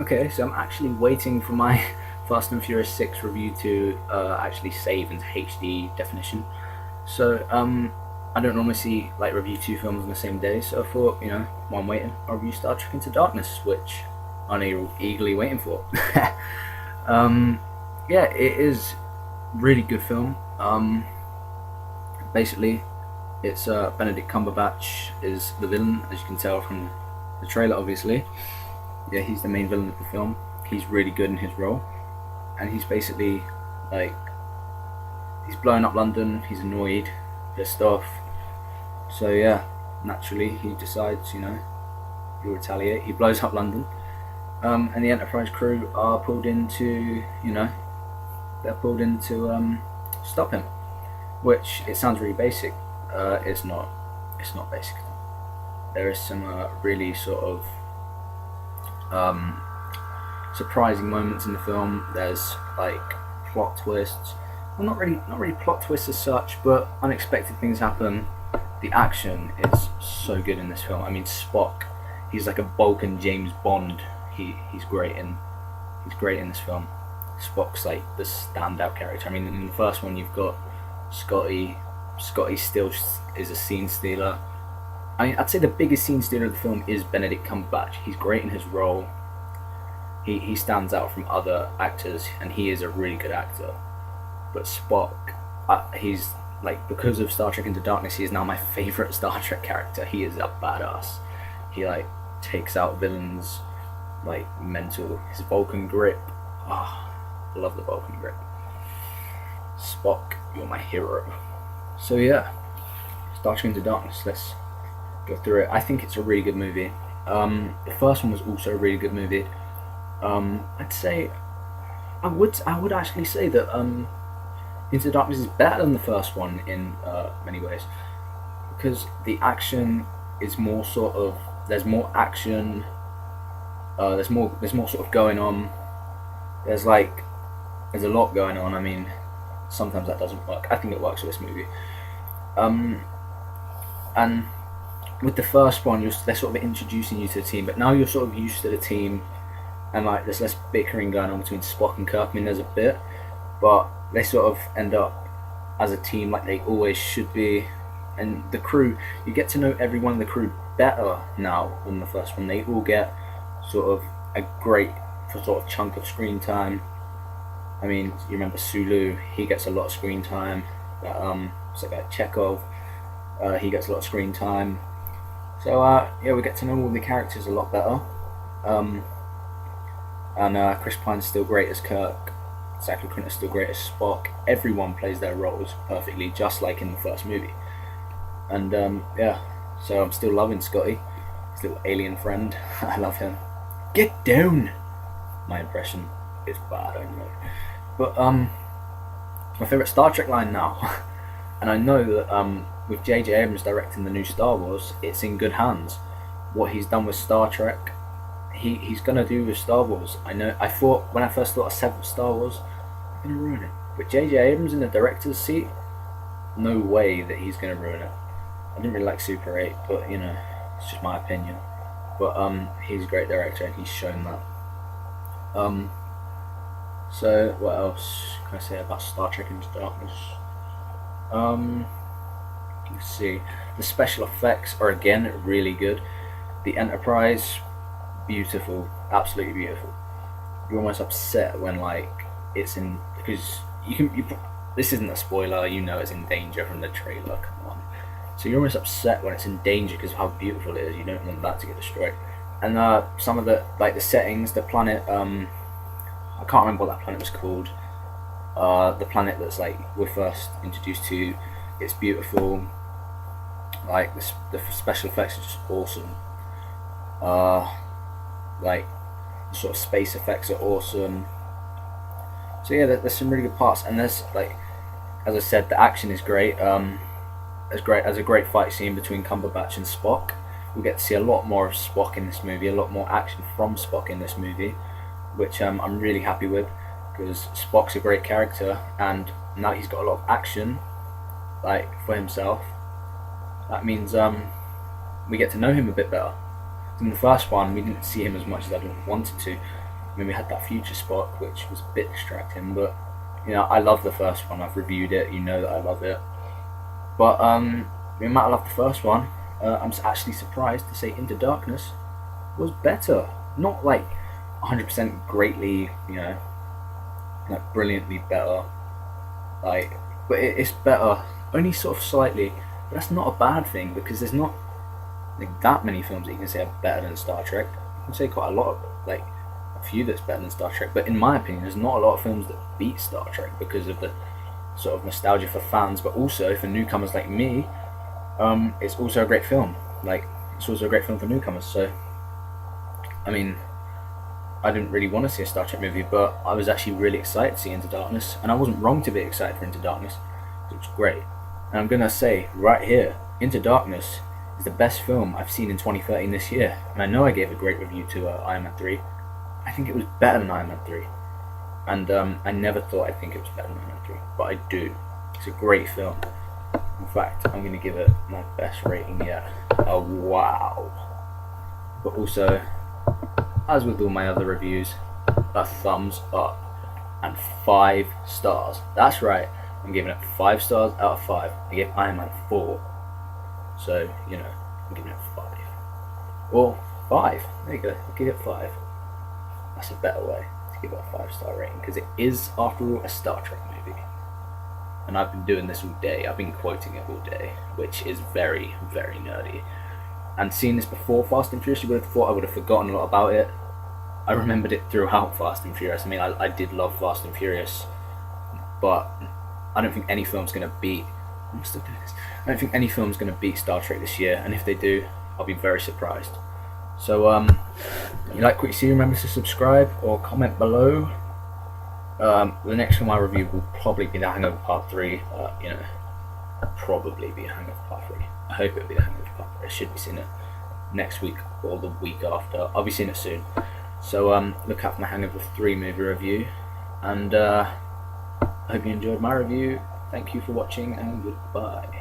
Okay, so I'm actually waiting for my Fast and Furious 6 review to actually save into HD definition. So, I don't normally see like review two films on the same day, so I thought, while I'm waiting, I'll review Star Trek Into Darkness, which I'm eagerly waiting for. um, yeah, it is really good film. Basically, it's Benedict Cumberbatch is the villain, as you can tell from the trailer, obviously. Yeah, he's the main villain of the film. He's really good in his role, and he's basically like he's blowing up London. He's annoyed, pissed off. So yeah, naturally he decides, he'll retaliate. He blows up London, and the Enterprise crew are pulled into, they're pulled into stop him. Which it sounds really basic. It's not. It's not basic. There is some really sort of surprising moments in the film. There's like plot twists. Well, not really plot twists as such, but unexpected things happen. The action is so good in this film. I mean, Spock, he's like a Vulcan James Bond. He's great in this film. Spock's like the standout character. I mean, in the first one you've got Scotty. Scotty still is a scene stealer. I mean, I'd say the biggest scene stealer of the film is Benedict Cumberbatch. He's great in his role. He stands out from other actors, and he is a really good actor. But Spock, he's like, because of Star Trek Into Darkness, he is now my favorite Star Trek character. He is a badass. He like takes out villains like mental. His Vulcan grip. Ah, I love the Vulcan grip. Spock, you're my hero. So yeah, Star Trek Into Darkness. Let's go through it. I think it's a really good movie. The first one was also a really good movie. I'd say I would actually say that Into Darkness is better than the first one in many ways, because the action is more sort of, there's more action. There's more sort of going on. There's a lot going on. I mean, sometimes that doesn't work. I think it works for this movie. And with the first one, they're sort of introducing you to the team, but now you're sort of used to the team, and like there's less bickering going on between Spock and Kirk. I mean, there's a bit, but they sort of end up as a team like they always should be. And the crew, you get to know everyone in the crew better now than the first one. They all get sort of a great sort of chunk of screen time. I mean, you remember Sulu? He gets a lot of screen time. It's like Chekhov. He gets a lot of screen time. So yeah, we get to know all the characters a lot better. And Chris Pine's still great as Kirk. Zachary Quinto's still great as Spock. Everyone plays their roles perfectly, just like in the first movie. And yeah, so I'm still loving Scotty, his little alien friend. I love him. Get down. My impression is bad, I know. But my favourite Star Trek line now, and I know that with J.J. Abrams directing the new Star Wars, it's in good hands. What he's done with Star Trek, he's gonna do with Star Wars. I know. I thought when I first thought of seventh Star Wars, I'm gonna ruin it. With J.J. Abrams in the director's seat, no way that he's gonna ruin it. I didn't really like Super 8, but it's just my opinion. But he's a great director, and he's shown that. So what else can I say about Star Trek Into Darkness? Let's see. The special effects are again really good. The Enterprise, beautiful, absolutely beautiful. You're almost upset when like it's in, because this isn't a spoiler. It's in danger from the trailer. Come on. So you're almost upset when it's in danger because of how beautiful it is. You don't want that to get destroyed. And some of the settings, the planet. I can't remember what that planet was called. The planet that's like we're first introduced to, it's beautiful. Like the special effects are just awesome. Like the sort of space effects are awesome. So yeah, there's some really good parts, and there's like, as I said, the action is great. There's a great fight scene between Cumberbatch and Spock. We get to see a lot more of Spock in this movie, a lot more action from Spock in this movie, which I'm really happy with, because Spock's a great character, and now he's got a lot of action, like for himself. That means we get to know him a bit better. In the first one, we didn't see him as much as I wanted to. mean, we had that future Spock, which was a bit distracting, but you know, I love the first one. I've reviewed it. You know that I love it. But no matter I love the first one, I'm actually surprised to say Into Darkness was better. Not like 100% greatly, you know, like brilliantly better. Like, but it's better, only sort of slightly. But that's not a bad thing, because there's not like that many films that you can say are better than Star Trek. You can say quite a lot of, like, a few that's better than Star Trek. But in my opinion, there's not a lot of films that beat Star Trek because of the sort of nostalgia for fans, but also for newcomers like me. It's also a great film. Like, it's also a great film for newcomers. So, I mean, I didn't really want to see a Star Trek movie, but I was actually really excited to see Into Darkness, and I wasn't wrong to be excited for Into Darkness. It was great. And I'm gonna say right here, Into Darkness is the best film I've seen in 2013 this year. And I know I gave a great review to Iron Man 3. I think it was better than Iron Man 3. And I never thought I'd think it was better than Iron Man 3, but I do. It's a great film. In fact, I'm gonna give it my best rating yet. A wow. But also, as with all my other reviews, a thumbs up and 5 stars. That's right, I'm giving it 5 stars out of 5. I gave Iron Man 4, so you know, I'm giving it 5. Or 5. There you go. I'll give it 5. That's a better way to give it a 5-star rating, because it is, after all, a Star Trek movie. And I've been doing this all day. I've been quoting it all day, which is very, very nerdy. And seeing this before Fast and Furious, you would have thought I would have forgotten a lot about it. I remembered it throughout Fast and Furious. I mean, I did love Fast and Furious, but I don't think any film's going to beat... I'm still doing this. I don't think any film's going to beat Star Trek this year, and if they do, I'll be very surprised. So, if you like what you see, remember to subscribe or comment below. The next film I review will probably be The Hangover Part 3. You know, probably be a Hangover Part 3. I hope it'll be The Hangover Part 3. I should be seeing it next week or the week after. I'll be seeing it soon. So look out for my Hangover 3 movie review. And I hope you enjoyed my review. Thank you for watching, and goodbye.